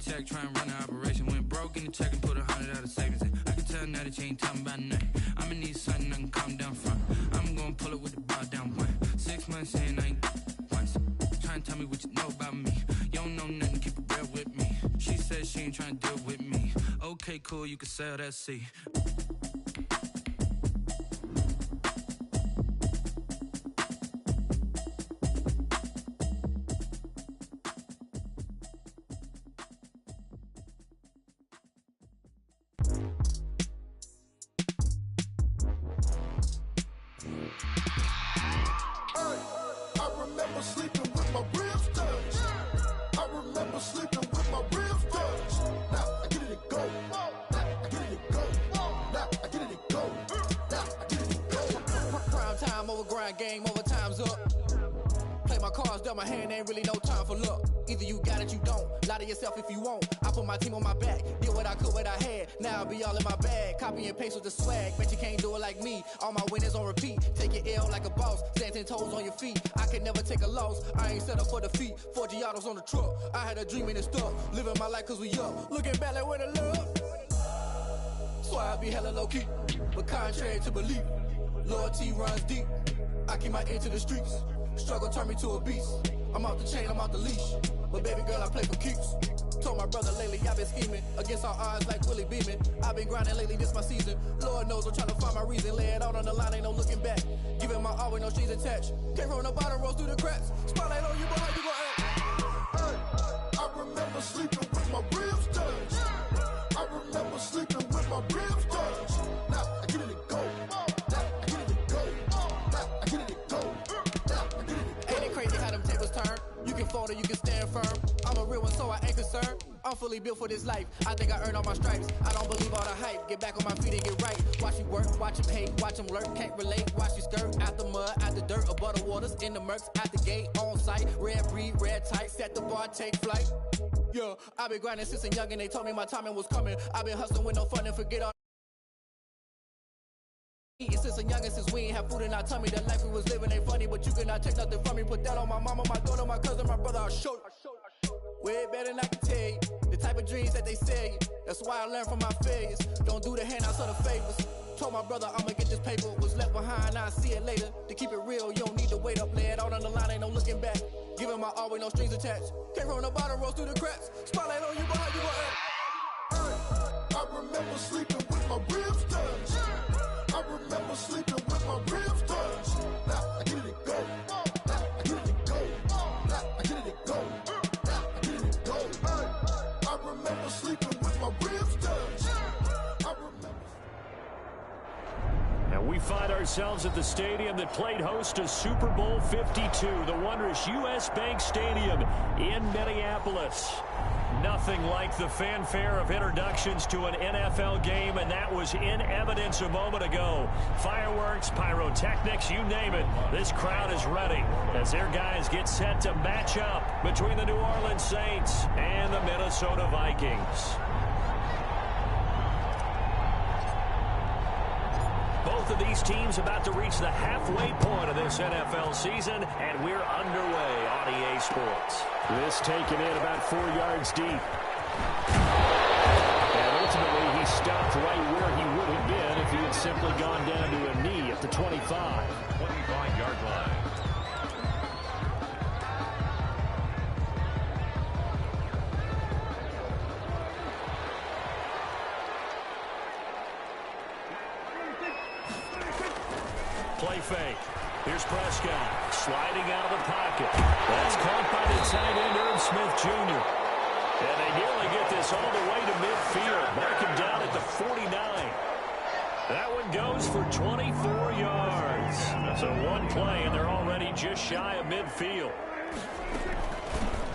check, try and run the operation. Went broke in the check and put 100 out of savings in. I can tell now that you ain't talking about nothing. I'ma need something I can calm down from. I'm gonna pull it with the bar down one. 6 months in, I ain't once. Try and tell me what you know about me. You don't know nothing, keep it real with me. She said she ain't trying to deal with me. Okay, cool, you can sell that seat. Game over, time's up. Play my cards, dealt my hand, ain't really no time for luck. Either you got it, you don't. Lie to yourself if you won't. I put my team on my back, did what I could, what I had. Now I'll be all in my bag, copy and paste with the swag. Bet you can't do it like me. All my winners on repeat. Take your L like a boss, stand 10 toes on your feet. I can never take a loss, I ain't set up for defeat. 4 Giottos on the truck, I had a dream and it stuck. Living my life cause we up, looking back like where the love. So I be hella low key, but contrary to belief, loyalty runs deep. I keep my ear to the streets. Struggle turned me to a beast. I'm out the chain, I'm out the leash. But baby girl, I play for keeps. Told my brother lately, I've been scheming against all odds like Willie Beeman. I've been grinding lately, this my season. Lord knows I'm trying to find my reason. Lay it out on the line, ain't no looking back. Giving my all with no strings attached. Came from the bottom, rose through the cracks. Spotlight on you, but how you gon' act? Hey, I remember sleeping with my ribs touched. I remember sleeping with my ribs touched. Now I get it to go. You can fold or you can stand firm. I'm a real one, so I ain't concerned. I'm fully built for this life. I think I earned all my stripes. I don't believe all the hype. Get back on my feet and get right. Watch you work, watch him hate, watch him lurk. Can't relate, watch you skirt. Out the mud, out the dirt, above the waters, in the murks, out the gate, on site. Red breed, red tight, set the bar, take flight. Yeah, I've been grinding since a young and they told me my timing was coming. I've been hustling with no fun and forget all. Eating since a youngin', since we ain't have food in our tummy. The life we was living ain't funny, but you cannot take nothing from me. Put that on my mama, my daughter, my cousin, my brother, I'll show you. Way better than I can tell you. The type of dreams that they sell you. That's why I learned from my failures. Don't do the handouts or the favors. Told my brother I'ma get this paper. Was left behind, I'll see it later. To keep it real, you don't need to wait up. Lay it out on the line, ain't no looking back. Giving my all with no strings attached. Came from the bottom, rose through the cracks. Spotlight on you, but how you gon' act? I remember sleeping with my ribs touched. I remember sleeping with my ribs touched. Now I get it to go. Now I get it to go. Now I get it to go. Now I get it to go. I remember sleeping with my ribs touched. I remember. And we find ourselves at the stadium that played host to Super Bowl 52, the wondrous U.S. Bank Stadium in Minneapolis. Nothing like the fanfare of introductions to an NFL game, and that was in evidence a moment ago. Fireworks, pyrotechnics, you name it. This crowd is ready as their guys get set to match up between the New Orleans Saints and the Minnesota Vikings. Both of these teams about to reach the halfway point of this NFL season, and we're underway on EA Sports. This taken in about 4 yards deep. And ultimately, he stopped right where he would have been if he had simply gone down to a knee at the 25. 25-yard line. Play fake. Here's Prescott sliding out of the pocket. That's caught by the tight end, Irv Smith Jr. And they nearly get this all the way to midfield. Mark him down at the 49. That one goes for 24 yards. So one play, and they're already just shy of midfield.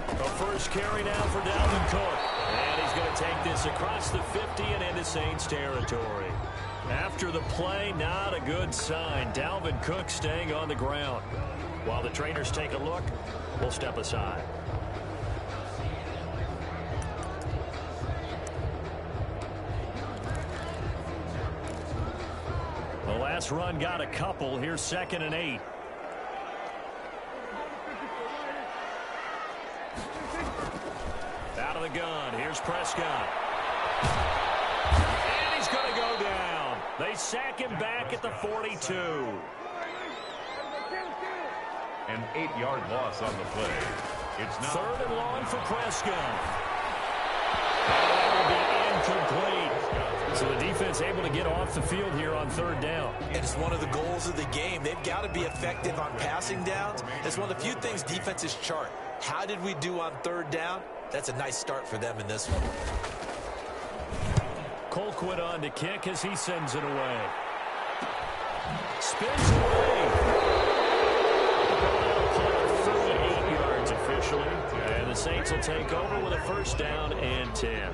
A first carry now for Dalvin Cook. And he's going to take this across the 50 and into Saints territory. After the play, not a good sign. Dalvin Cook staying on the ground. While the trainers take a look, we'll step aside. The last run got a couple. Here's 2nd and 8. Out of of the gun. Here's Prescott. And he's going to go down. They sack him back at the 42. An 8-yard loss on the play. It's now 3rd and long for Prescott. That will be incomplete. So the defense able to get off the field here on 3rd down. And it's one of the goals of the game. They've got to be effective on passing downs. It's one of the few things defenses chart. How did we do on 3rd down? That's a nice start for them in this one. Colquitt on to kick as he sends it away. Spins away. 38 yards officially. And the Saints will take over with a 1st down and 10.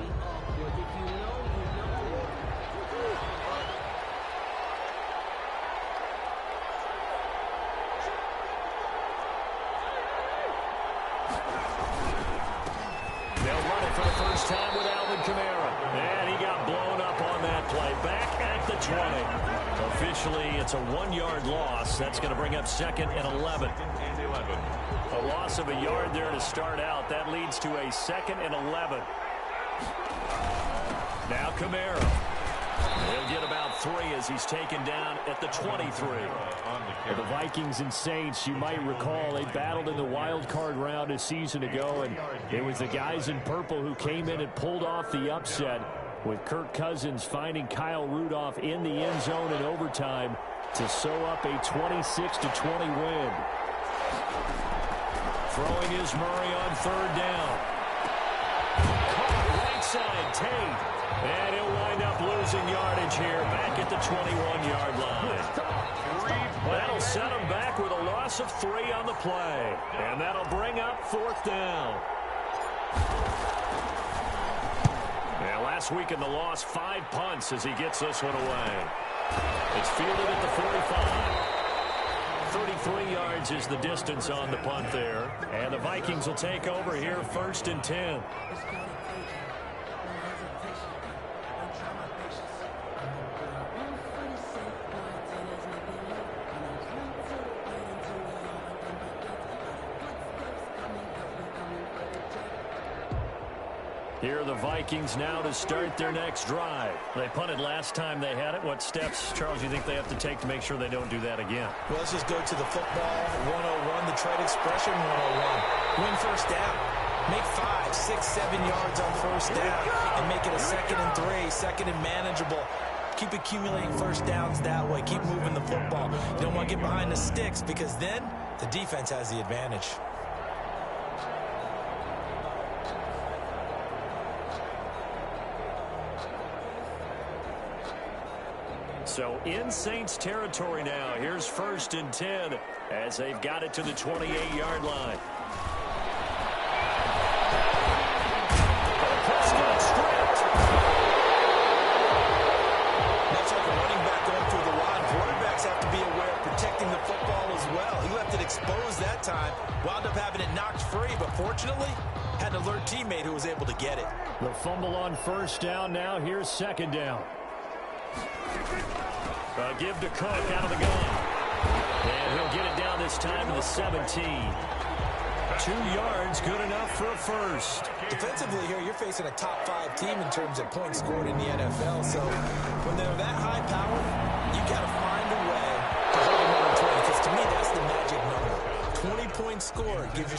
Time with Alvin Kamara. And he got blown up on that play. Back at the 20. Officially, it's a 1-yard loss. That's going to bring up 2nd and 11. A loss of a yard there to start out. That leads to a 2nd and 11. Now Kamara. He'll get about 3 as he's taken down at the 23. Well, the Vikings and Saints, you might recall, they battled in the wild card round a season ago, and it was the guys in purple who came in and pulled off the upset, with Kirk Cousins finding Kyle Rudolph in the end zone in overtime to sew up a 26-20 win. Throwing is Murray on 3rd down. Caught right side, Tate. And he'll wind up losing yardage here back at the 21-yard line. That'll set him back with a loss of 3 on the play. And that'll bring up 4th down. Yeah, last week in the loss, 5 punts as he gets this one away. It's fielded at the 45. 33 yards is the distance on the punt there. And the Vikings will take over here 1st and 10. Here are the Vikings now to start their next drive. They punted last time they had it. What steps, Charles, you think they have to take to make sure they don't do that again? Well, let's just go to the football 101, the trade expression 101. Win 1st down. Make 5, 6, 7 yards on 1st down and make it a 2nd and 3, 2nd and manageable. Keep accumulating 1st downs that way. Keep moving the football. You don't want to get behind the sticks because then the defense has the advantage. So in Saints territory now. Here's 1st and 10 as they've got it to the 28-yard line. Prescott stripped. Much like a running back going through the line, quarterbacks have to be aware of protecting the football as well. He left it exposed that time, wound up having it knocked free, but fortunately had an alert teammate who was able to get it. The fumble on 1st down now. Here's 2nd down. Give to Cook out of the gun. And he'll get it down this time to the 17. 2 yards, good enough for a 1st. Defensively here, you're facing a top 5 team in terms of points scored in the NFL. So when they're that high powered, you got to find a way to hold them under 20. Because to me, that's the magic number. 20 points scored, you give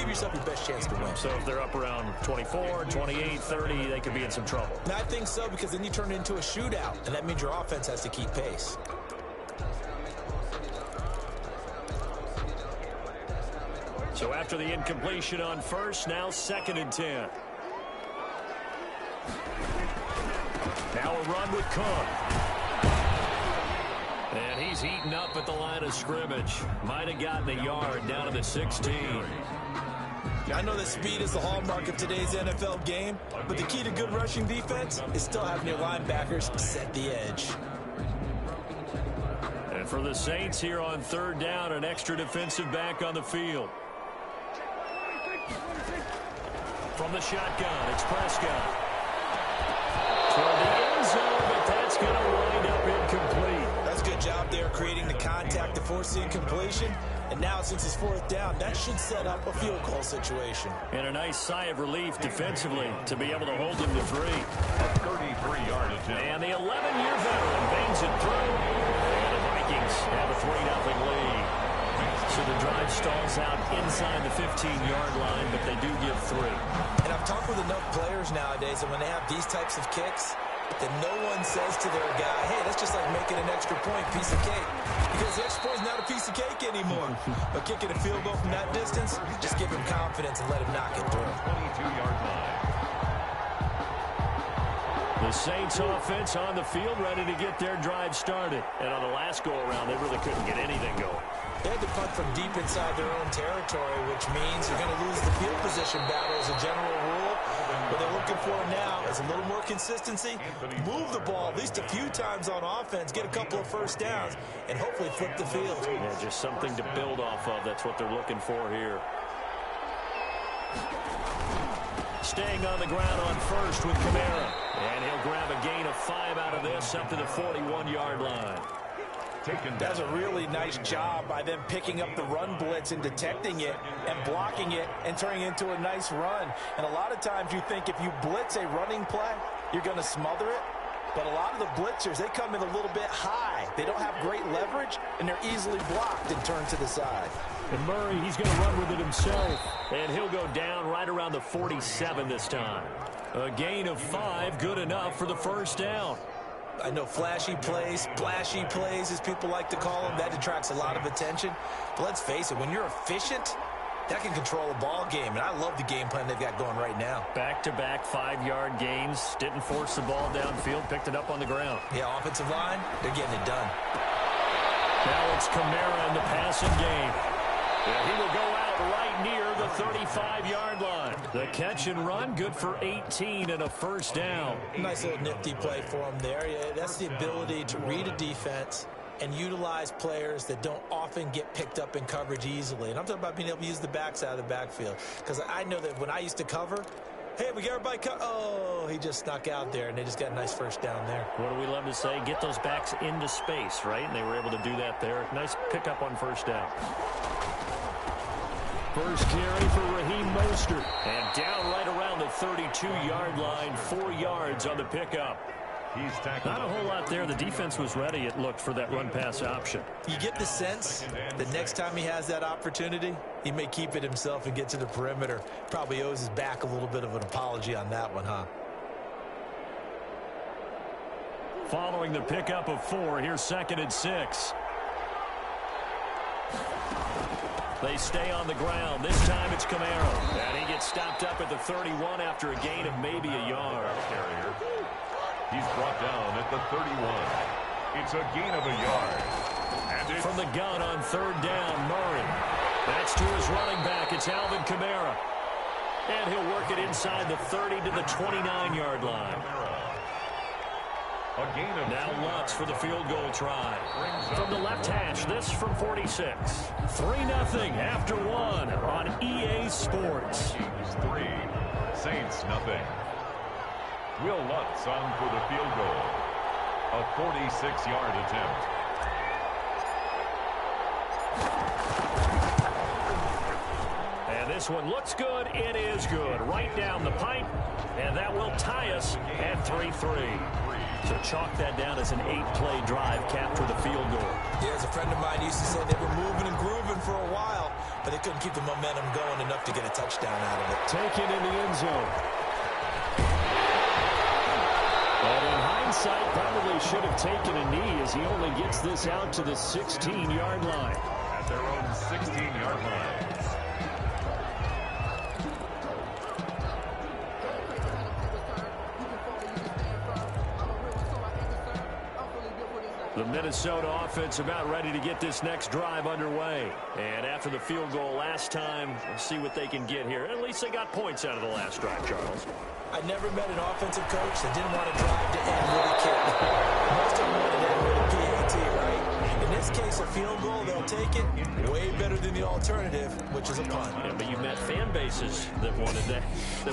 yourself your best chance to win. So if they're up around 24, 28, 30, they could be in some trouble. And I think so, because then you turn it into a shootout, and that means your offense has to keep pace. So after the incompletion on 1st, now 2nd and 10. Now a run with Cook. And he's eaten up at the line of scrimmage. Might have gotten a yard down to the 16. I know that speed is the hallmark of today's NFL game, but the key to good rushing defense is still having your linebackers set the edge. And for the Saints here on 3rd down, an extra defensive back on the field. From the shotgun, it's Prescott. Toward the end zone, but that's going to wind up incomplete. That's a good job there creating the contact to force the incompletion. And now, since it's fourth down, that should set up a field goal situation. And a nice sigh of relief defensively to be able to hold him to 3. A 33-yard attempt. And the 11-year veteran bangs it through. And the Vikings have a 3-0 lead. So the drive stalls out inside the 15-yard line, but they do give 3. And I've talked with enough players nowadays, and when they have these types of kicks, that no one says to their guy, hey, that's just like making an extra point, piece of cake. Because the extra point is not a piece of cake anymore. But kicking a field goal from that distance, just give him confidence and let him knock it through. 22-yard line. The Saints offense on the field ready to get their drive started. And on the last go-around, they really couldn't get anything going. They had to punt from deep inside their own territory, which means you're going to lose the field position battle as a general rule. What they're looking for now is a little more consistency, move the ball at least a few times on offense, get a couple of first downs, and hopefully flip the field. Yeah, just something to build off of. That's what they're looking for here. Staying on the ground on first with Kamara. And he'll grab a gain of 5 out of this up to the 41-yard line. That's a really nice job by them picking up the run blitz and detecting it and blocking it and turning it into a nice run. And a lot of times you think if you blitz a running play, you're going to smother it. But a lot of the blitzers, they come in a little bit high. They don't have great leverage, and they're easily blocked and turned to the side. And Murray, he's going to run with it himself. And he'll go down right around the 47 this time. A gain of 5, good enough for the first down. I know flashy plays, splashy plays, as people like to call them, that attracts a lot of attention. But let's face it, when you're efficient, that can control a ball game. And I love the game plan they've got going right now. Back-to-back 5-yard gains. Didn't force the ball downfield. Picked it up on the ground. Yeah, offensive line, they're getting it done. Now it's Kamara in the passing game. And he will go out right near the 35-yard line. The catch and run, good for 18 and a first down. Nice little nifty play for him there. Yeah, that's the ability to read a defense and utilize players that don't often get picked up in coverage easily. And I'm talking about being able to use the backside of the backfield. Because I know that when I used to cover, hey, we got everybody oh, he just snuck out there, and they just got a nice first down there. What do we love to say? Get those backs into space, right? And they were able to do that there. Nice pickup on first down. First carry for Raheem Mostert. And down right around the 32-yard line, 4 yards on the pickup. He's tackled. Not a whole lot there. The defense was ready, it looked, for that run-pass option. You get the sense that next time he has that opportunity, he may keep it himself and get to the perimeter. Probably owes his back a little bit of an apology on that one, huh? Following the pickup of 4, here's 2nd and 6. They stay on the ground. This time it's Kamara. And he gets stopped up at the 31 after a gain of maybe a yard. He's brought down at the 31. It's a gain of a yard. And from the gun on 3rd down, Murray. That's to his running back. It's Alvin Kamara. And he'll work it inside the 30 to the 29-yard line. A gain of now Lutz for the field goal try. From the left hash, this from 46. 3-0 after 1 on EA Sports. 3, Saints nothing. Will Lutz on for the field goal. A 46-yard attempt. And this one looks good. It is good. Right down the pipe. And that will tie us at 3-3. So chalk that down as an 8-play drive, capped with a field goal. Yeah, as a friend of mine used to say, they were moving and grooving for a while, but they couldn't keep the momentum going enough to get a touchdown out of it. Taken in the end zone. But in hindsight, probably should have taken a knee as he only gets this out to the 16-yard line. At their own 16-yard line. The Minnesota offense about ready to get this next drive underway. And after the field goal last time, we'll see what they can get here. At least they got points out of the last drive, Charles. I never met an offensive coach that didn't want to drive to end with a kick. Most of them wanted to end with a PAT, right? In this best case, a field goal, they'll take it. Way better than the alternative, which is a punt. Yeah, but you met fan bases that wanted that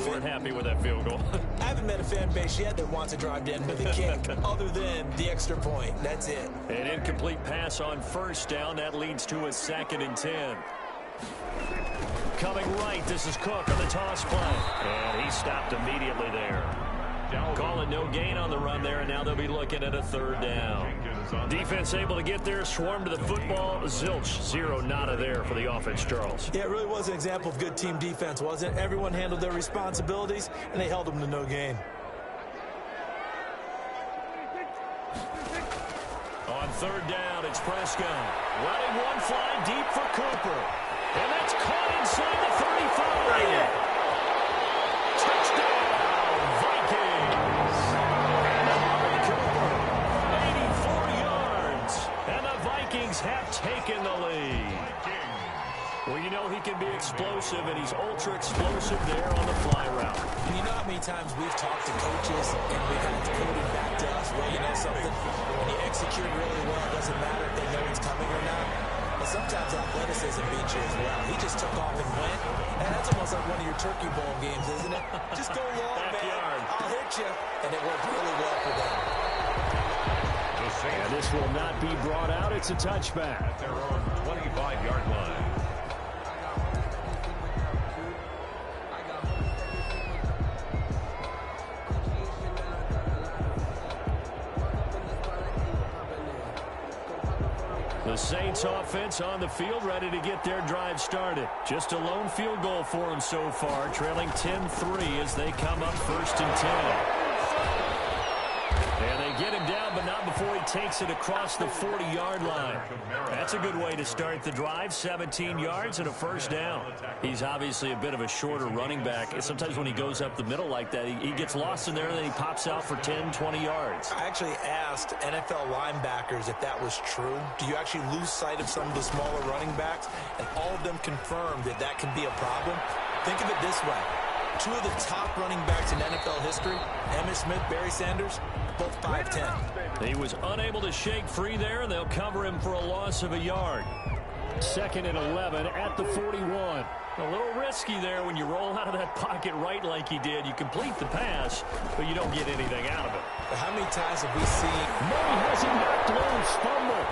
weren't happy with that field goal. I haven't met a fan base yet that wants to drive in with a kick other than the extra point. That's it. An incomplete pass on first down. That leads to a 2nd and 10. Coming right, this is Cook on the toss play. And he stopped immediately there. Calling no gain on the run there, and now they'll be looking at a 3rd down. Defense able to get there, swarm to the football. Zilch, 0 nada there for the offense, Charles. Yeah, it really was an example of good team defense, wasn't it? Everyone handled their responsibilities, and they held them to no gain. On 3rd down, it's Prescott. Running one fly deep for Cooper. And that's caught inside the 35. Touchdown, Vikings. And Cooper, 84 yards. And the Vikings have taken the lead. Well, you know he can be explosive, and he's ultra-explosive there on the fly route. And you know how many times we've talked to coaches, and we've had it coded back to us, well, you know something? When you execute really well, it doesn't matter if they know it's coming or not. But sometimes athleticism beats you as well. He just took off and went. And that's almost like one of your Turkey Bowl games, isn't it? Just go long, man. I'll hit you. And it worked really well for them. And this will not be brought out. It's a touchback. At their own 25-yard line. The Saints offense on the field, ready to get their drive started. Just a lone field goal for them so far, trailing 10-3 as they come up 1st and 10. And they get him down, but not before he takes it across the 40-yard line. That's a good way to start the drive, 17 yards and a 1st down. He's obviously a bit of a shorter running back. Sometimes when he goes up the middle like that, he gets lost in there, and then he pops out for 10, 20 yards. I actually asked NFL linebackers if that was true. Do you actually lose sight of some of the smaller running backs? And all of them confirmed that that can be a problem. Think of it this way. 2 of the top running backs in NFL history, Emmitt Smith, Barry Sanders, both 5'10". He was unable to shake free there, and they'll cover him for a loss of a yard. 2nd and 11 at the 41. A little risky there when you roll out of that pocket right like he did. You complete the pass, but you don't get anything out of it. But how many times have we seen... Murray has him knocked loose, fumble.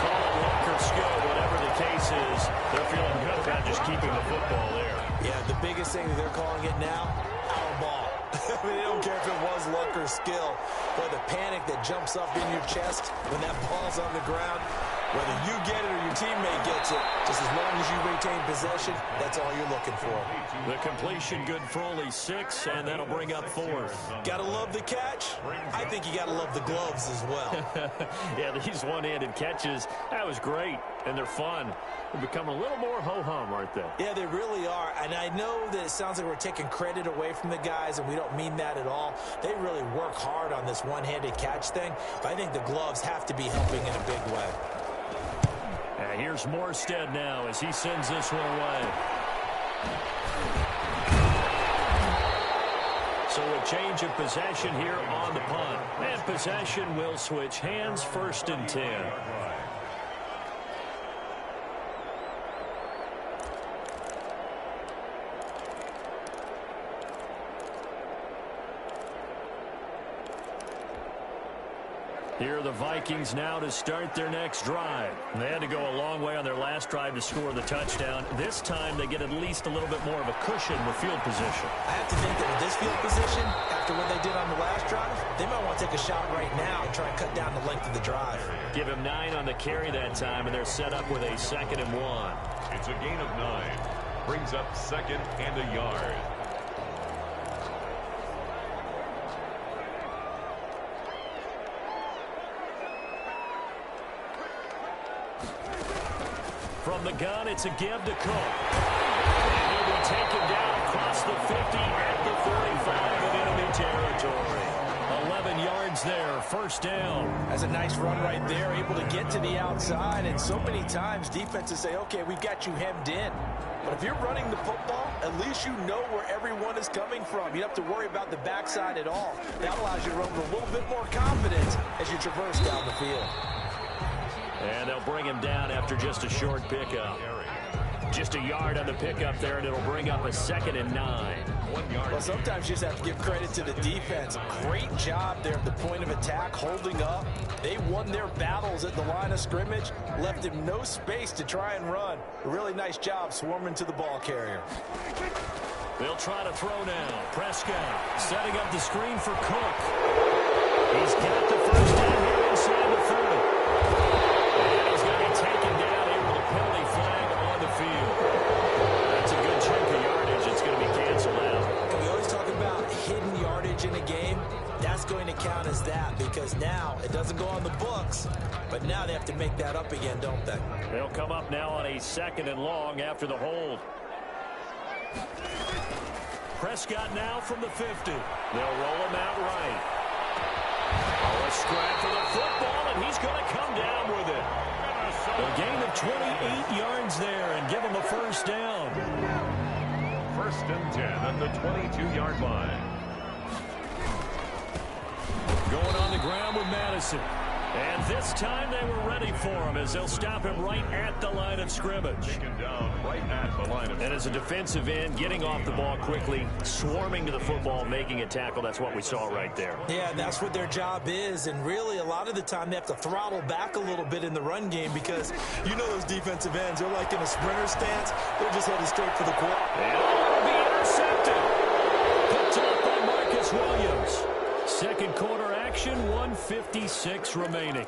Call it luck or skill, whatever the case is. They're feeling good about just keeping the football there. Yeah, the biggest thing that they're calling it now, our ball. I mean, they don't care if it was luck or skill. But the panic that jumps up in your chest when that ball's on the ground, whether you get it or your teammate gets it, just as long as you retain possession, that's all you're looking for. The completion good for only 6, and that'll bring up 4th. Gotta love the catch. I think you gotta love the gloves as well. Yeah, these one-handed catches, that was great, and they're fun. They've become a little more ho-hum, aren't they? Yeah, they really are. And I know that it sounds like we're taking credit away from the guys, and we don't mean that at all. They really work hard on this one-handed catch thing, but I think the gloves have to be helping in a big way. And here's Morstead now as he sends this one away. So a change of possession here on the punt. And possession will switch hands, 1st and 10. Here are the Vikings now to start their next drive. They had to go a long way on their last drive to score the touchdown. This time they get at least a little bit more of a cushion with field position. I have to think that with this field position, after what they did on the last drive, they might want to take a shot right now and try and cut down the length of the drive. Give him 9 on the carry that time, and they're set up with a 2nd and 1. It's a gain of 9. Brings up 2nd and a yard. From the gun, it's a give to Cook. And he'll be taken down across the 50 at the 45 of enemy territory. 11 yards there, 1st down. That's a nice run right there, able to get to the outside. And so many times defenses say, okay, we've got you hemmed in. But if you're running the football, at least you know where everyone is coming from. You don't have to worry about the backside at all. That allows you to run with a little bit more confidence as you traverse down the field. And they'll bring him down after just a short pickup. Just a yard on the pickup there, and it'll bring up a 2nd and 9. 1 yard. Well, sometimes you just have to give credit to the defense. Great job there at the point of attack, holding up. They won their battles at the line of scrimmage, left him no space to try and run. A really nice job swarming to the ball carrier. They'll try to throw now. Prescott setting up the screen for Cook. He's got the first down here inside the 30. And he's going to be taken down here with a penalty flag on the field. That's a good chunk of yardage. It's going to be canceled out. We always talk about hidden yardage in a game. That's going to count as that because now it doesn't go on the books, but now they have to make that up again, don't they? They'll come up now on a 2nd and long after the hold. Prescott now from the 50. They'll roll him out right. Oh, a scrap for the football, and he's going to come down with it. A gain of 28 yards there and give him a first down. 1st and 10 at the 22-yard line. Going on the ground with Madison. And this time they were ready for him as they'll stop him right at the line of scrimmage. Taken down right at the line of scrimmage. And as a defensive end, getting off the ball quickly, swarming to the football, making a tackle, that's what we saw right there. Yeah, and that's what their job is. And really, a lot of the time, they have to throttle back a little bit in the run game because you know those defensive ends, they're like in a sprinter stance. They're just headed straight for the quarter. And it'll be intercepted. Picked up by Marcus Williams. 2nd quarter action, 1:56 remaining.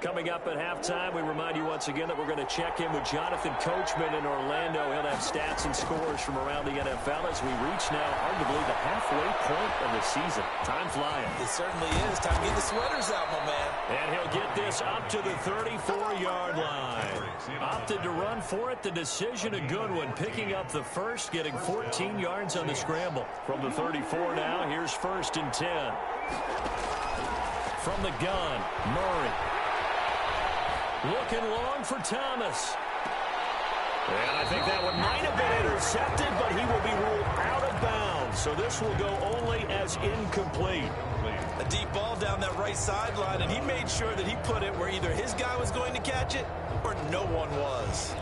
Coming up at halftime, we remind you once again that we're going to check in with Jonathan Coachman in Orlando. He'll have stats and scores from around the NFL as we reach now arguably the halfway point of the season. Time flying. It certainly is. Time to get the sweaters out, my man. And he'll get this up to the 34-yard line. Opted to run for it. The decision a good one. Picking up the first, getting 14 yards on the scramble. From the 34 now, here's 1st and 10. From the gun, Murray. Looking long for Thomas. And I think that one might have been intercepted, but he will be ruled out of bounds. So this will go only as incomplete. A deep ball down that right sideline, and he made sure that he put it where either his guy was going to catch it or no one was.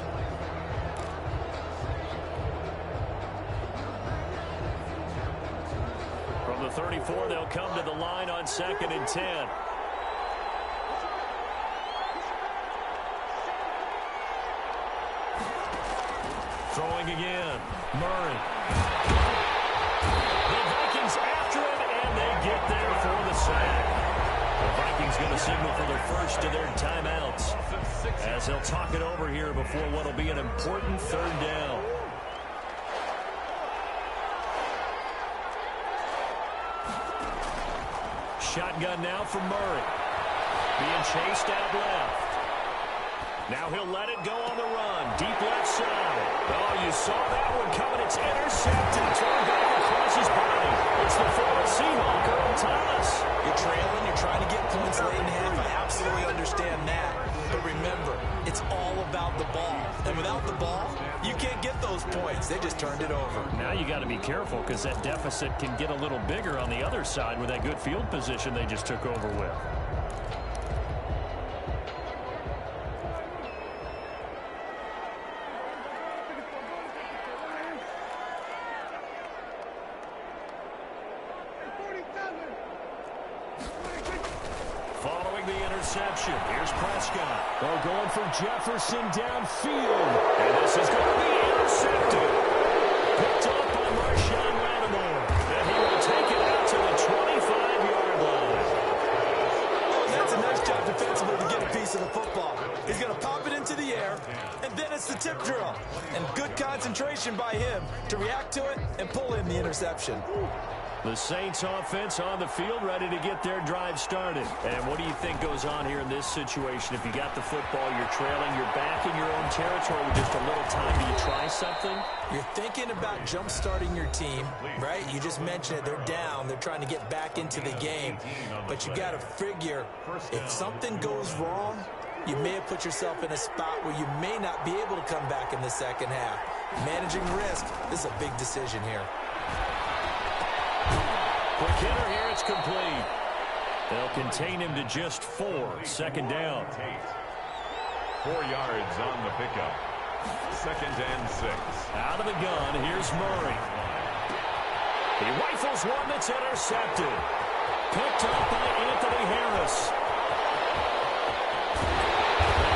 From the 34, they'll come to the line on 2nd and 10. Throwing again. Murray. The Vikings after him, and they get there for the sack. The Vikings going to signal for their first of their timeouts as they'll talk it over here before what will be an important 3rd down. Shotgun now from Murray. Being chased out left. Now he'll let it go on the run. Deep left side. Oh, you saw that one coming. It's intercepted. Thrown back across his body. It's the former Seahawk, Earl Thomas. You're trailing. You're trying to get points late in half. I absolutely understand that. But remember, it's all about the ball. And without the ball, you can't get those points. They just turned it over. Now you got to be careful because that deficit can get a little bigger on the other side with that good field position they just took over with. Interception. Here's Prescott. Oh, going for Jefferson downfield. And this is going to be intercepted. Picked up by Marshawn Lattimore. And he will take it out to the 25-yard line. That's a nice job defensively to get a piece of the football. He's going to pop it into the air, and then it's the tip drill. And good concentration by him to react to it and pull in the interception. The Saints offense on the field, ready to get their drive started. And what do you think goes on here in this situation? If you got the football, you're trailing, you're back in your own territory with just a little time. Do you try something? You're thinking about jump-starting your team, right? You just mentioned it. They're down. They're trying to get back into the game. But you got to figure, if something goes wrong, you may have put yourself in a spot where you may not be able to come back in the second half. Managing risk, this is a big decision here. Quick hitter here, it's complete. They'll contain him to just 4. Second down. 4 yards on the pickup. 2nd and 6. Out of the gun, here's Murray. He rifles one that's intercepted. Picked up by Anthony Harris.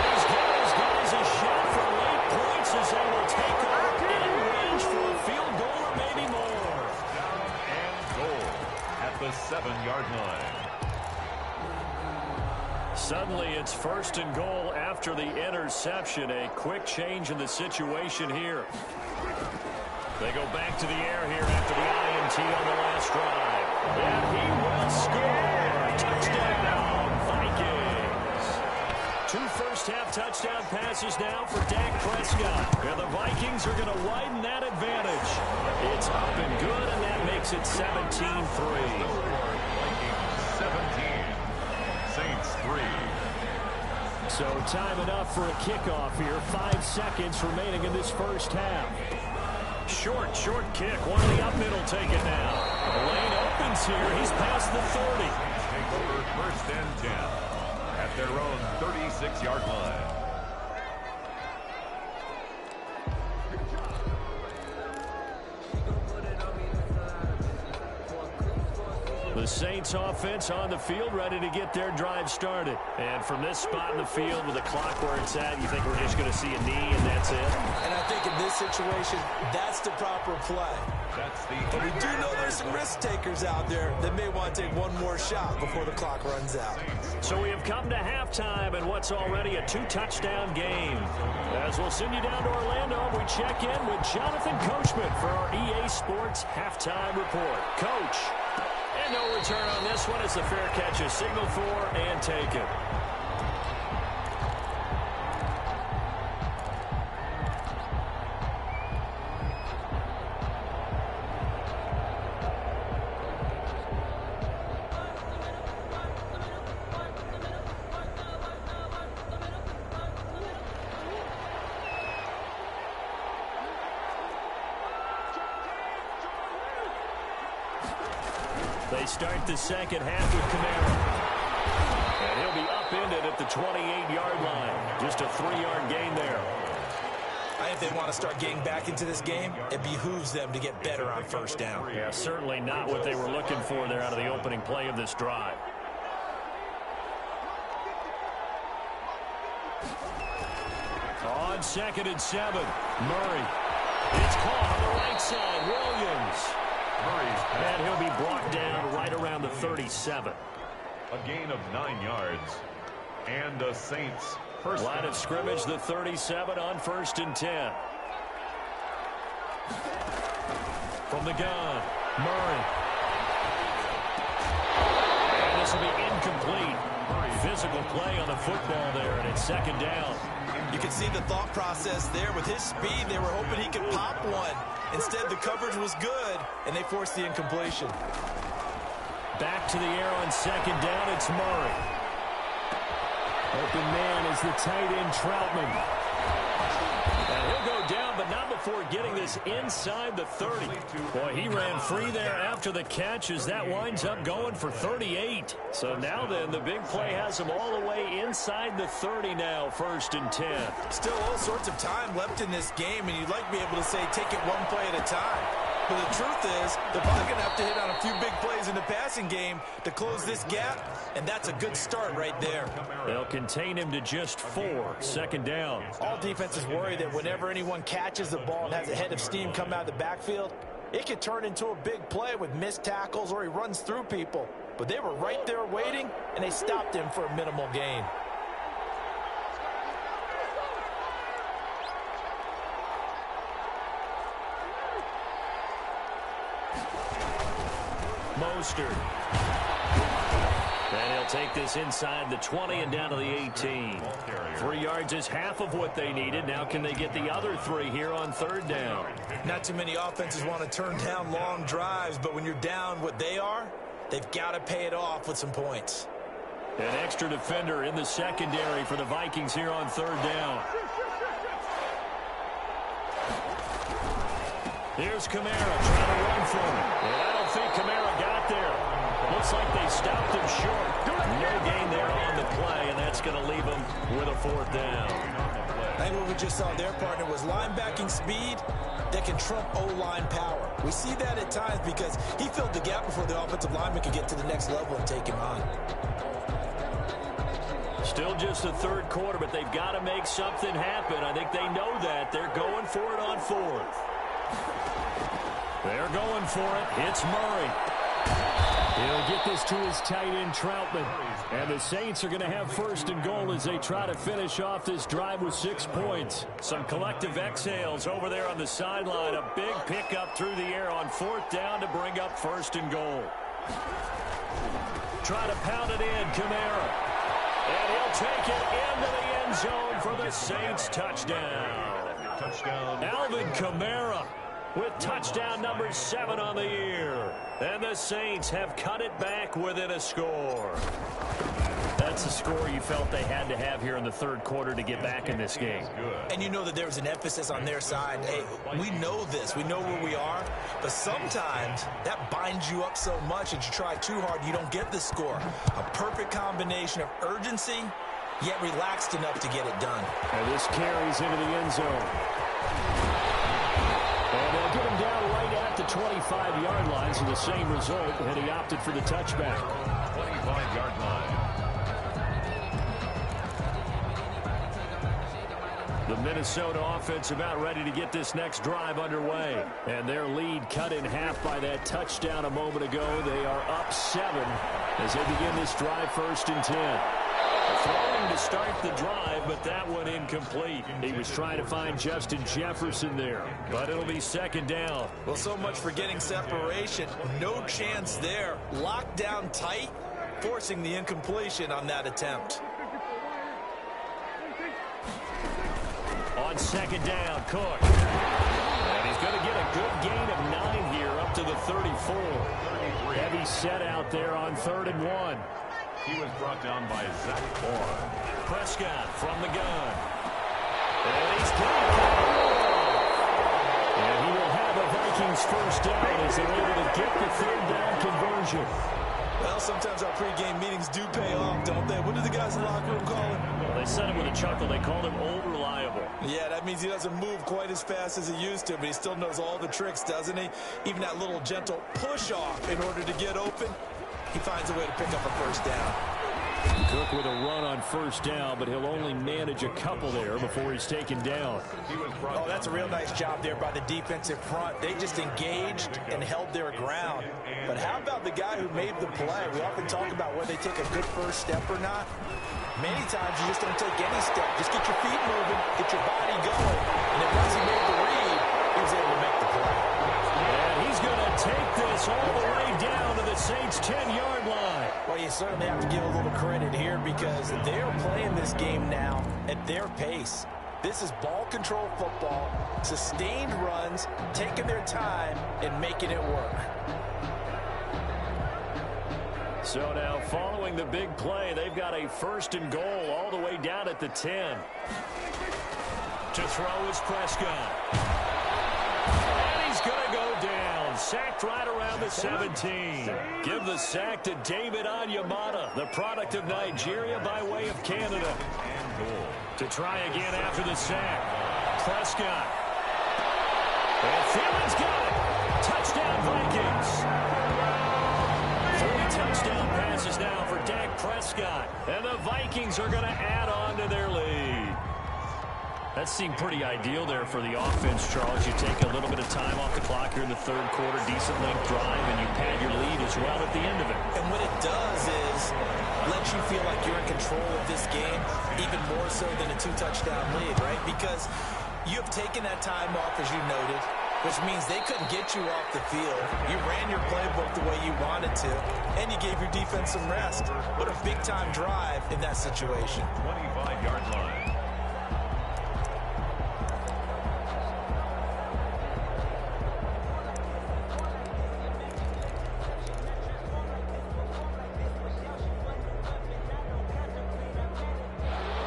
As Garrett's guys a shot for late points as they will take off in range for a field goal or maybe more. Down and goal at the 7-yard line. Suddenly it's 1st and goal after the interception. A quick change in the situation here. They go back to the air here after the INT on the last drive. And he will score. Touchdown, Vikings. 2 first-half touchdown passes now for Dak Prescott. And the Vikings are going to widen that advantage. It's up and good, and that makes it 17-3. Vikings 17. Saints 3. So time enough for a kickoff here. 5 seconds remaining in this first half. Short kick. One of the up middle take it now. The lane opens here. He's past the 30. Take over 1st and 10 at their own 36-yard line. The Saints offense on the field, ready to get their drive started. And from this spot in the field with the clock where it's at, you think we're just going to see a knee and that's it? And I think in this situation, that's the proper play. But we do know there's some risk takers out there that may want to take one more shot before the clock runs out. So we have come to halftime in what's already a 2-touchdown game. As we'll send you down to Orlando, we check in with Jonathan Coachman for our EA Sports Halftime Report. Coach. And no return on this one as the fair catch is signaled for and taken. They start the second half with Kamara. And he'll be upended at the 28-yard line. Just a 3-yard gain there. I think they want to start getting back into this game. It behooves them to get better on 1st down. Yeah, certainly not what they were looking for there out of the opening play of this drive. On 2nd and 7, Murray. It's caught on the right side. Williams. And he'll be brought down right around the 37. A gain of 9 yards. And the Saints first line of scrimmage, the 37 on 1st and 10. From the gun, Murray. And this will be incomplete. Physical play on the football there, and it's 2nd down. You can see the thought process there. With his speed, they were hoping he could pop one. Instead, the coverage was good, and they forced the incompletion. Back to the air on 2nd down, it's Murray. Open man is the tight end, Troutman. And he'll go down, but not before getting this inside the 30. Boy, he ran free there after the catch as that winds up going for 38. So now then, the big play has him all the way inside the 30 now, 1st and 10. Still all sorts of time left in this game, and you'd like to be able to say take it one play at a time. But the truth is, they're probably going to have to hit on a few big plays in the passing game to close this gap, and that's a good start right there. They'll contain him to just 4, 2nd down. All defenses worry that whenever anyone catches the ball and has a head of steam come out of the backfield, it could turn into a big play with missed tackles or he runs through people. But they were right there waiting, and they stopped him for a minimal gain. Mostert. And he'll take this inside the 20 and down to the 18. 3 yards is half of what they needed. Now can they get the other 3 here on third down? Not too many offenses want to turn down long drives, but when you're down what they are, they've got to pay it off with some points. An extra defender in the secondary for the Vikings here on third down. Here's Kamara trying to run for him. And I don't think Kamara got there. Looks like they stopped him short. No gain there on the play, and that's going to leave him with a 4th down. I think what we just saw their partner was linebacking speed that can trump O-line power. We see that at times because he filled the gap before the offensive lineman could get to the next level and take him on. Still just the third quarter, but they've got to make something happen. I think they know that. They're going for it on 4th. They're going for it. It's Murray. He'll get this to his tight end, Troutman. And the Saints are going to have 1st and goal as they try to finish off this drive with 6 points. Some collective exhales over there on the sideline. A big pickup through the air on 4th down to bring up 1st and goal. Try to pound it in, Kamara. And he'll take it into the end zone for the Saints touchdown. Alvin Kamara with touchdown number 7 on the year. And the Saints have cut it back within a score. That's a score you felt they had to have here in the third quarter to get back in this game. And you know that there was an emphasis on their side. Hey, we know this. We know where we are. But sometimes that binds you up so much that you try too hard, you don't get the score. A perfect combination of urgency, yet relaxed enough to get it done. And this carries into the end zone. And they'll get him down right at the 25-yard line, so the same result, and he opted for the touchback. 25-yard line. The Minnesota offense about ready to get this next drive underway. And their lead cut in half by that touchdown a moment ago. They are up 7 as they begin this drive 1st and 10. Throwing to start the drive, but that one incomplete. He was trying to find Justin Jefferson there, but it'll be 2nd down. Well, so much for getting separation. No chance there. Locked down tight, forcing the incompletion on that attempt. On 2nd down, Cook. And he's going to get a good gain of 9 here up to the 34. Heavy set out there on 3rd and 1. He was brought down by Zach Orr. Prescott from the gun. And he's got it. And he will have a Vikings 1st down as they're able to get the 3rd down conversion. Well, sometimes our pregame meetings do pay off, don't they? What do the guys in the locker room call him? Well, they said it with a chuckle. They called him old reliable. Yeah, that means he doesn't move quite as fast as he used to, but he still knows all the tricks, doesn't he? Even that little gentle push-off in order to get open. He finds a way to pick up a 1st down. Cook with a run on 1st down, but he'll only manage a couple there before he's taken down. Oh, that's a real nice job there by the defensive front. They just engaged and held their ground. But how about the guy who made the play? We often talk about whether they take a good first step or not. Many times you just don't take any step. Just get your feet moving, get your body going. And then once he made the read, he was able to make the play. And he's going to take this all the way down to the Saints' 10-yard line. Well, you certainly have to give a little credit here because they're playing this game now at their pace. This is ball control football, sustained runs, taking their time and making it work. So now following the big play, they've got a 1st and goal all the way down at the 10. To throw is Prescott. And he's going to go down. Sacked right around the 17. Give the sack to David Onyemata, the product of Nigeria by way of Canada. To try again after the sack. Prescott. And Thielman's got it. Touchdown, Vikings. 3 touchdown passes now for Dak Prescott. And the Vikings are going to add on to their lead. That seemed pretty ideal there for the offense, Charles. You take a little bit of time off the clock here in the third quarter, decent length drive, and you pad your lead as well at the end of it. And what it does is let you feel like you're in control of this game, even more so than a 2-touchdown lead, right? Because you have taken that time off, as you noted. which means they couldn't get you off the field. You ran your playbook the way you wanted to, and you gave your defense some rest. What a big-time drive in that situation. 25-yard line.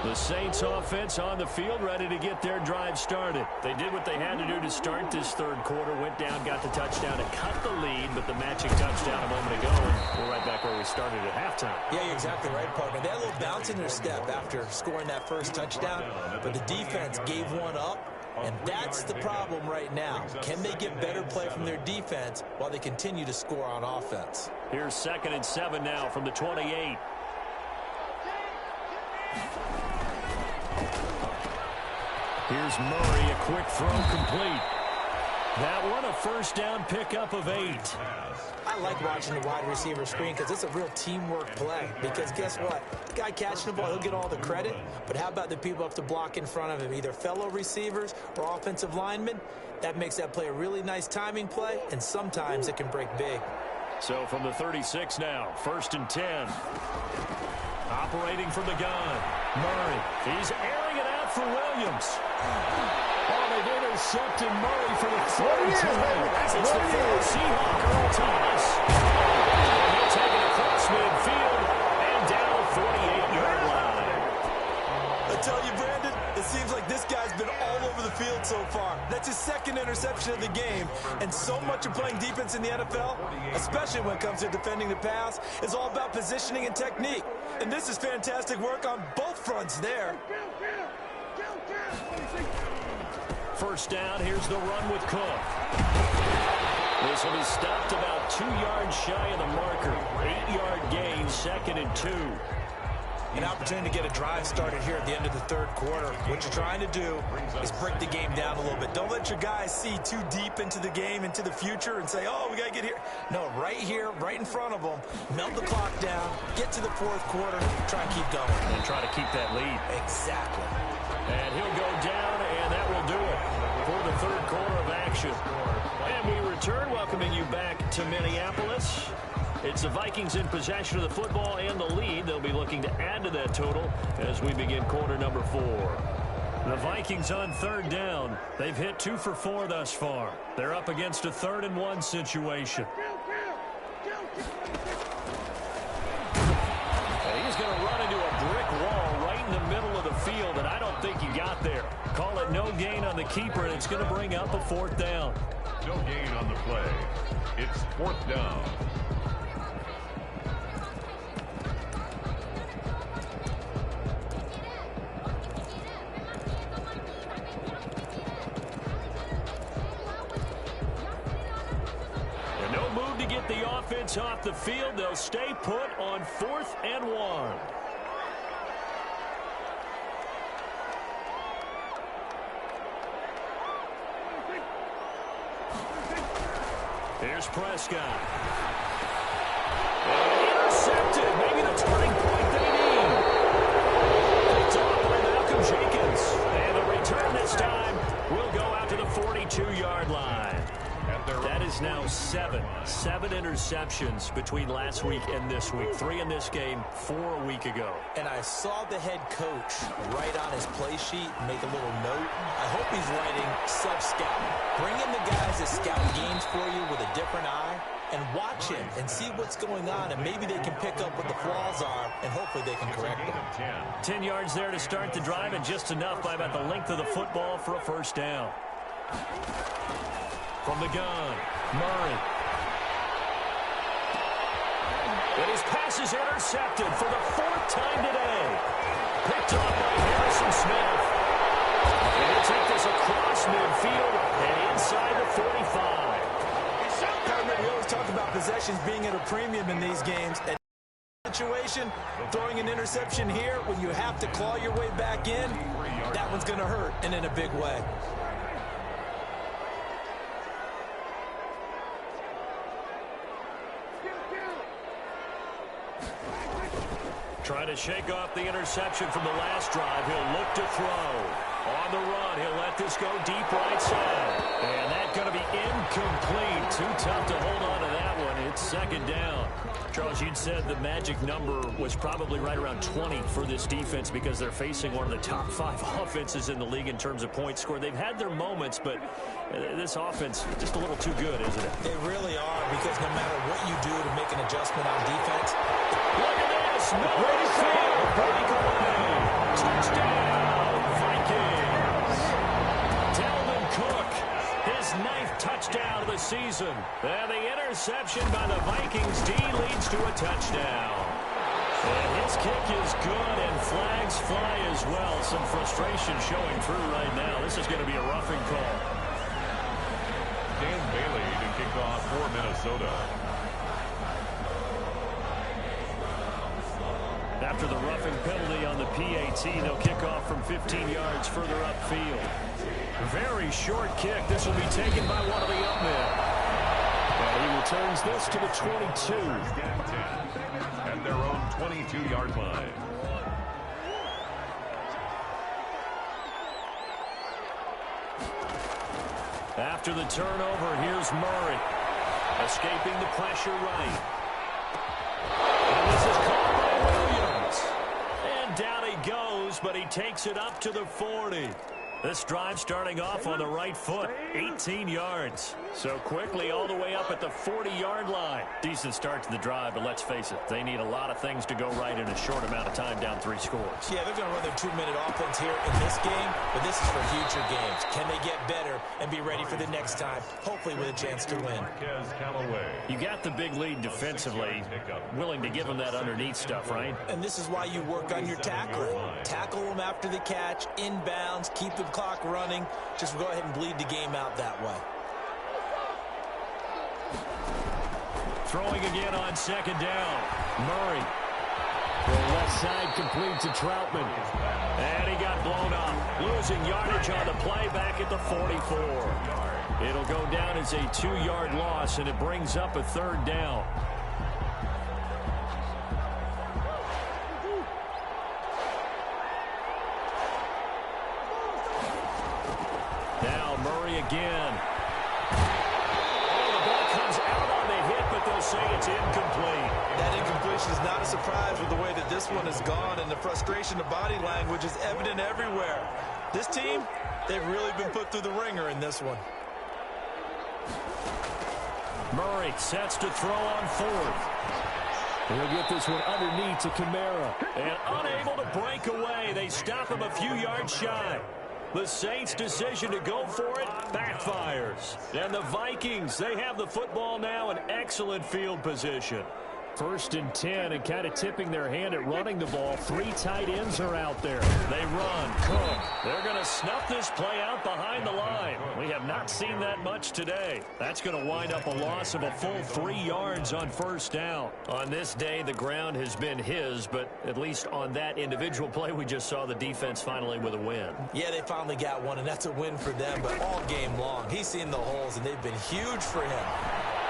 The Saints offense on the field, ready to get their drive started. They did what they had to do to start this third quarter, went down, got the touchdown to cut the lead, but the matching touchdown a moment ago, and we're right back where we started at halftime. Yeah, you're exactly right, partner. They had a little bounce in their step after scoring that first touchdown, but the defense gave one up, and that's the problem right now. Can they get better play from their defense while they continue to score on offense? Here's 2nd and 7 now from the 28. Here's Murray, a quick throw complete. That one a first down pickup of 8. I like watching the wide receiver screen because it's a real teamwork play. Because guess what? The guy catching the ball, he'll get all the credit. But how about the people up to block in front of him, either fellow receivers or offensive linemen? That makes that play a really nice timing play, and sometimes it can break big. So from the 36 now, 1st and 10. Operating from the gun. Murray, he's airing it out for Williams. Oh, they've intercepted Murray for the third time. It's the former Seahawk, Earl Thomas. And he'll take it across midfield and down the 48-yard line. I tell you, Brandon, it seems like this guy's been all over the field so far. That's his 2nd interception of the game. And so much of playing defense in the NFL, especially when it comes to defending the pass, is all about positioning and technique. And this is fantastic work on both fronts there. First down, here's the run with Cook. This will be stopped about 2 yards shy of the marker. 8-yard gain, 2nd and 2. An opportunity to get a drive started here at the end of the third quarter. What you're trying to do is break the game down a little bit. Don't let your guys see too deep into the game, into the future, and say, oh, we got to get here. No, right here, right in front of them, melt the clock down, get to the fourth quarter, try and keep going. And try to keep that lead. Exactly. And he'll go down, and that will do it for the third quarter of action. And we return, welcoming you back to Minneapolis. It's the Vikings in possession of the football and the lead. They'll be looking to add to that total as we begin quarter number 4. The Vikings on 3rd down. They've hit 2 for 4 thus far. They're up against a 3rd and 1 situation. And he's going to run into a brick wall right in the middle of the field, and I don't think he got there. Call it no gain on the keeper, and it's going to bring up a 4th down. No gain on the play. It's 4th down. The offense off the field. They'll stay put on 4th and 1. Here's Prescott. Intercepted. Maybe the turning point they need. Picked off by Malcolm Jenkins. And the return this time will go out to the 42-yard line. That is now 7 interceptions between last week and this week. 3 in this game, 4 a week ago. And I saw the head coach write on his play sheet, make a little note. I hope he's writing sub-scout. Bring in the guys that scout games for you with a different eye and watch him and see what's going on, and maybe they can pick up what the flaws are, and hopefully they can correct them. 10 yards there to start the drive, and just enough by about the length of the football for a first down. From the gun, Murray. And his pass is intercepted for the 4th time today. Picked off by Harrison Smith. And he'll take this across midfield and inside the 45. We always talk about possessions being at a premium in these games. And situation, throwing an interception here when you have to claw your way back in, that one's going to hurt, and in a big way. Trying to shake off the interception from the last drive. He'll look to throw. On the run, he'll let this go deep right side. And that's going to be incomplete. Too tough to hold on to that one. It's second down. Charles, you'd said the magic number was probably right around 20 for this defense because they're facing one of the top 5 offenses in the league in terms of points scored. They've had their moments, but this offense just a little too good, isn't it? They really are, because no matter what you do to make an adjustment on defense. Look at this. Middle field. Breakaway. Touchdown, Vikings. Dalvin Cook, his 9th touchdown of the season. And the interception by the Vikings D leads to a touchdown. And his kick is good, and flags fly as well. Some frustration showing through right now. This is going to be a roughing call. Dan Bailey to kick off for Minnesota. After the roughing penalty on the PAT, they'll kick off from 15 yards further upfield. Very short kick. This will be taken by one of the up men. And he returns this to the 22. At their own 22-yard line. After the turnover, here's Murray. Escaping the pressure right. And this is caught by Williams. And down he goes, but he takes it up to the 40. This drive starting off on the right foot, 18 yards. So quickly all the way up at the 40-yard line. Decent start to the drive, but let's face it, they need a lot of things to go right in a short amount of time down 3 scores. Yeah, they're going to run their 2-minute offense here in this game, but this is for future games. Can they get better and be ready for the next time, hopefully with a chance to win? You got the big lead defensively, willing to give them that underneath stuff, right? And this is why you work on your tackling. Tackle them after the catch, inbounds, keep the clock running. Just go ahead and bleed the game out that way. Throwing again on second down. Murray. The left side complete to Troutman. And he got blown up. Losing yardage on the play back at the 44. It'll go down as a 2-yard loss, and it brings up a 3rd down. Now Murray again. Oh, the ball comes out on the hit, but they'll say it's incomplete. That incompletion is not a surprise with the way that this one has gone, and the frustration, the body language is evident everywhere. This team, they've really been put through the ringer in this one. Murray sets to throw on 4th. He'll get this one underneath to Kamara. And unable to break away, they stop him a few yards shy. The Saints' decision to go for it backfires. And the Vikings, they have the football now in excellent field position. 1st and 10, and kind of tipping their hand at running the ball. 3 tight ends are out there. They run. Cook. They're going to snuff this play out behind the line. We have not seen that much today. That's going to wind up a loss of a full 3 yards on 1st down. On this day, the ground has been his, but at least on that individual play, we just saw the defense finally with a win. Yeah, they finally got one, and that's a win for them, but all game long, he's seen the holes, and they've been huge for him.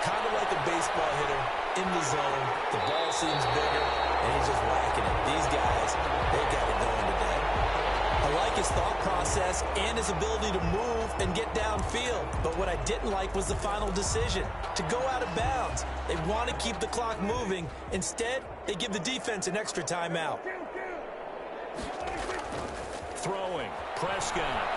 Kind of like a baseball hitter in the zone. The ball seems bigger, and he's just whacking it. These guys, they got it going today. I like his thought process and his ability to move and get downfield. But what I didn't like was the final decision, to go out of bounds. They want to keep the clock moving. Instead, they give the defense an extra timeout. Throwing. Prescott.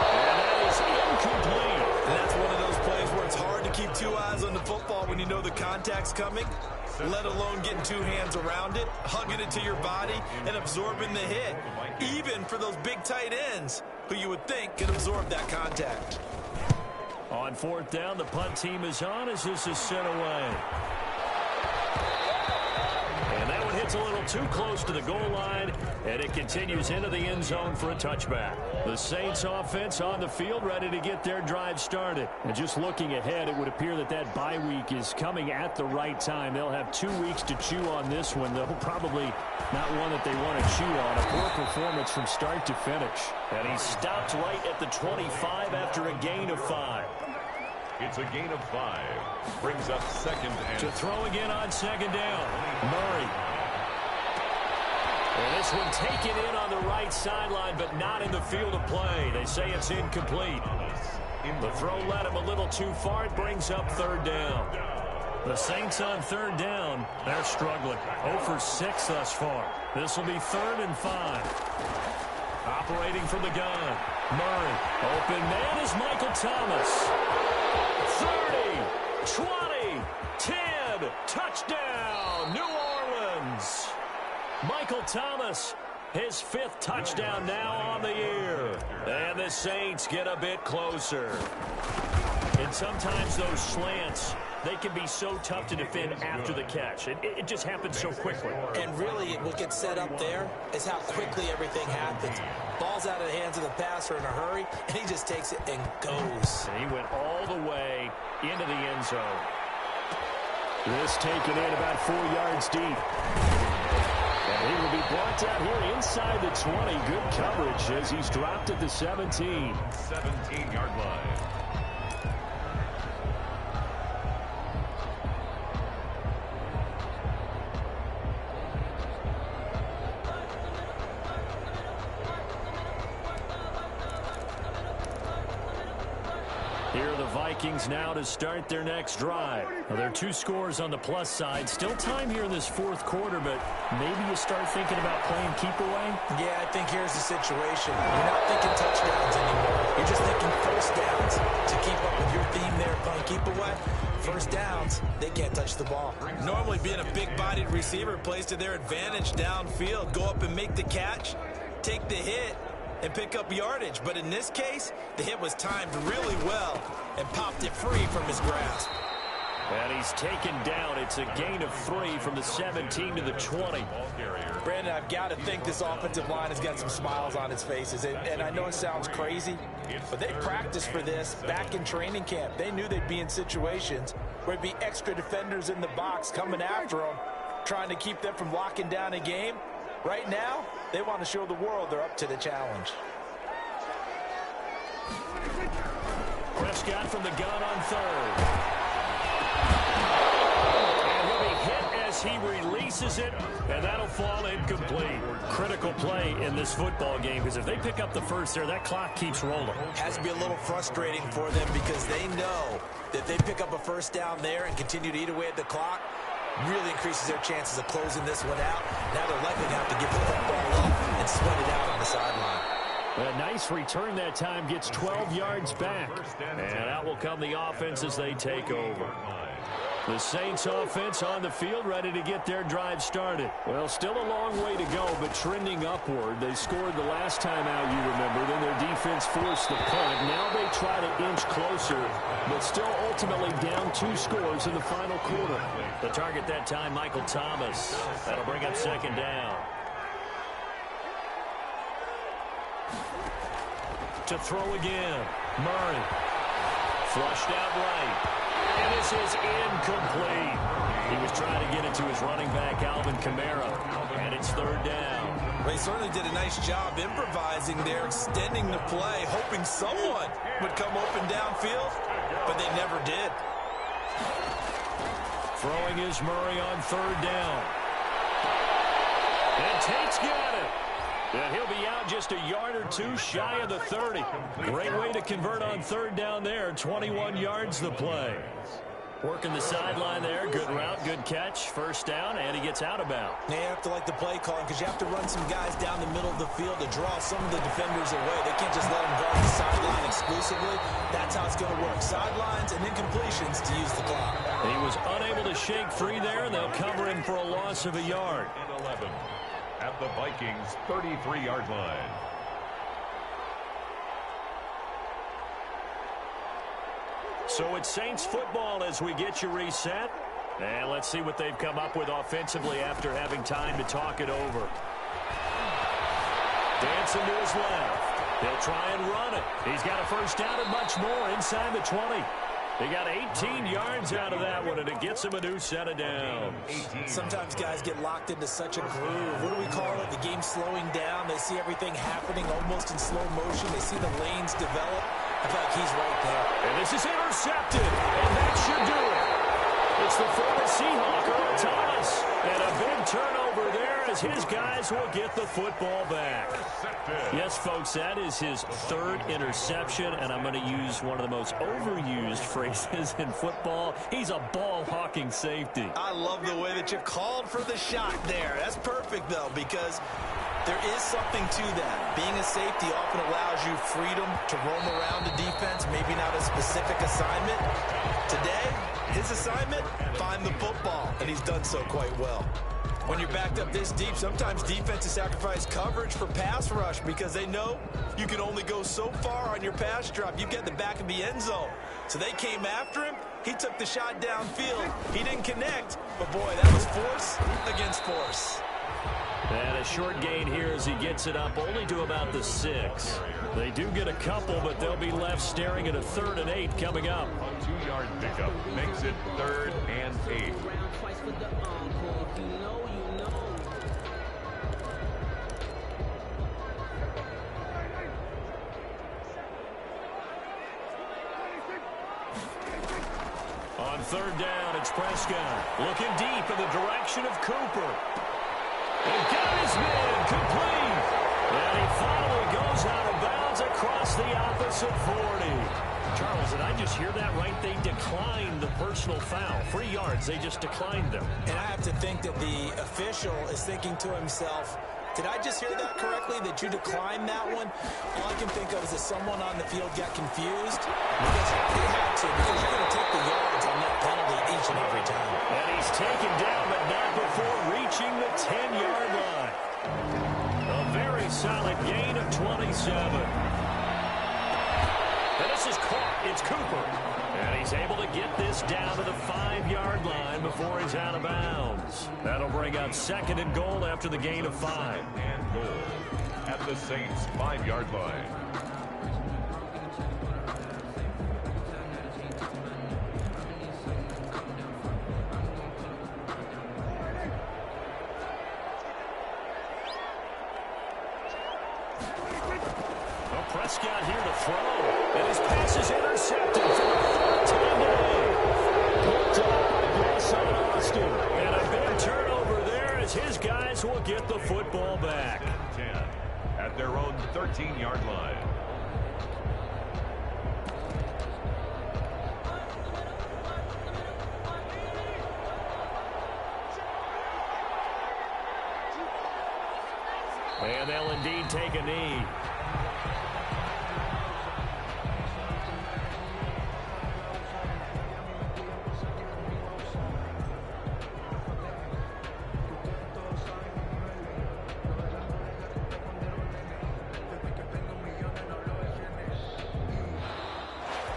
And that is incomplete. And that's one of those plays where it's hard to keep 2 eyes on the football when you know the contact's coming, let alone getting 2 hands around it, hugging it to your body, and absorbing the hit. Even for those big tight ends who you would think can absorb that contact. On 4th down, the punt team is on as this is sent away. And that one hits a little too close to the goal line, and it continues into the end zone for a touchback. The Saints offense on the field ready to get their drive started. And just looking ahead, it would appear that that bye week is coming at the right time. They'll have 2 weeks to chew on this one, though probably not one that they want to chew on. A poor performance from start to finish. And he stopped right at the 25 after a gain of 5. It's a gain of 5. Brings up 2nd and... To throw again on 2nd down. Murray. And this one taken in on the right sideline, but not in the field of play. They say it's incomplete. The throw led him a little too far. It brings up third down. The Saints on third down. They're struggling. 0 for 6 thus far. This will be 3rd and 5. Operating from the gun. Murray. Open man is Michael Thomas. 30, 20, 10. Touchdown, New Orleans. Michael Thomas, his 5th touchdown now on the year. And the Saints get a bit closer. And sometimes those slants, they can be so tough to defend after the catch. It just happens so quickly. And really, what gets set up there is how quickly everything happens. Ball's out of the hands of the passer in a hurry, and he just takes it and goes. And he went all the way into the end zone. This taken in about 4 yards deep. And he will be brought out here inside the 20. Good coverage as he's dropped at the 17. 17-yard line. Here are the Vikings now to start their next drive. Well, there are 2 scores on the plus side. Still time here in this 4th quarter, but maybe you start thinking about playing keep away? Yeah, I think here's the situation. You're not thinking touchdowns anymore. You're just thinking first downs. To keep up with your theme there, playing keep away, first downs, they can't touch the ball. Normally being a big-bodied receiver plays to their advantage downfield. Go up and make the catch, take the hit, and pick up yardage. But in this case, the hit was timed really well and popped it free from his grasp. And he's taken down. It's a gain of 3 from the 17 to the 20. Brandon, I've got to think this offensive line has got some smiles on its faces. And I know it sounds crazy, but they practiced for this back in training camp. They knew they'd be in situations where there'd be extra defenders in the box coming after them, trying to keep them from locking down a game. Right now, they want to show the world they're up to the challenge. Prescott from the gun on 3rd. And he'll be hit as he releases it, and that'll fall incomplete. Critical play in this football game, because if they pick up the first there, that clock keeps rolling. Has to be a little frustrating for them because they know that they pick up a first down there and continue to eat away at the clock, really increases their chances of closing this one out. Now they're likely to have to give the football up and sweat it out on the sideline. A nice return that time, gets 12 yards back. And out will come the offense as they take over. The Saints offense on the field, ready to get their drive started. Well, still a long way to go, but trending upward. They scored the last time out, you remember. Then their defense forced the punt. Now they try to inch closer, but still ultimately down 2 scores in the final quarter. The target that time, Michael Thomas. That'll bring up 2nd down. To throw again. Murray. Flushed out right. And this is incomplete. He was trying to get it to his running back, Alvin Kamara. And it's 3rd down. They certainly did a nice job improvising there, extending the play, hoping someone would come open downfield, but they never did. Throwing is Murray on 3rd down. And Tate's got it. And he'll be out just a yard or 2 shy of the 30. Great way to convert on 3rd down there. 21 yards the play. Working the sideline there. Good route, good catch. First down, and he gets out of bounds. You have to like the play calling because you have to run some guys down the middle of the field to draw some of the defenders away. They can't just let them guard the sideline exclusively. That's how it's going to work. Sidelines and then completions to use the clock. He was unable to shake free there, and they'll cover him for a loss of a yard. And 11 at the Vikings' 33-yard line. So it's Saints football as we get you reset. And let's see what they've come up with offensively after having time to talk it over. Dancing to his left. He'll try and run it. He's got a first down and much more inside the 20. He got 18 yards out of that one, and it gets him a new set of downs. Sometimes guys get locked into such a groove. What do we call it? The game's slowing down. They see everything happening almost in slow motion. They see the lanes develop. I feel like he's right there. And this is intercepted, and that should do it. It's the former Seahawk, Earl Thomas. And a big turnover there as his guys will get the football back. Yes, folks, that is his third interception, and I'm going to use one of the most overused phrases in football. He's a ball-hawking safety. I love the way that you called for the shot there. That's perfect, though, because there is something to that. Being a safety often allows you freedom to roam around the defense, maybe not a specific assignment. Today, his assignment, find the football, and he's done so quite well. When you're backed up this deep, sometimes defenses sacrifice coverage for pass rush because they know you can only go so far on your pass drop. You get the back of the end zone. So they came after him. He took the shot downfield. He didn't connect, but boy, that was force against force. And a short gain here as he gets it up only to about the 6. They do get a couple, but they'll be left staring at a 3rd and 8 coming up. A 2-yard pickup makes it 3rd and 8. On 3rd down, it's Prescott looking deep in the direction of Cooper. He got his man complete. And he finally goes out of bounds across the opposite 40. Charles, did I just hear that right? They declined the personal foul. 3 yards, they just declined them. And I have to think that the official is thinking to himself, did I just hear that correctly, that you declined that one? All I can think of is that someone on the field got confused because they had to, because you're going to take the yards on that penalty each and every time. And he's taken down, but not before reaching the 10-yard line. A very solid gain of 27. And this is caught. It's Cooper. And he's able to get this down to the 5-yard line before he's out of bounds. That'll bring up 2nd and goal after the gain of 5. And goal at the Saints' 5-yard line. Prescott here to throw, and his pass is intercepted for the 3rd time today. Picked up by Grayson Austin, and a big turnover there as his guys will get the football back. 10 at their own 13-yard line. And they'll indeed take a knee.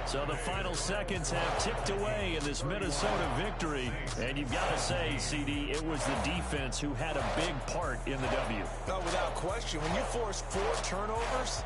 So the final seconds have ticked away in this Minnesota victory. And you've got to say, CD, it was the defense who had a big part in the W. No, without question. When you force 4 turnovers,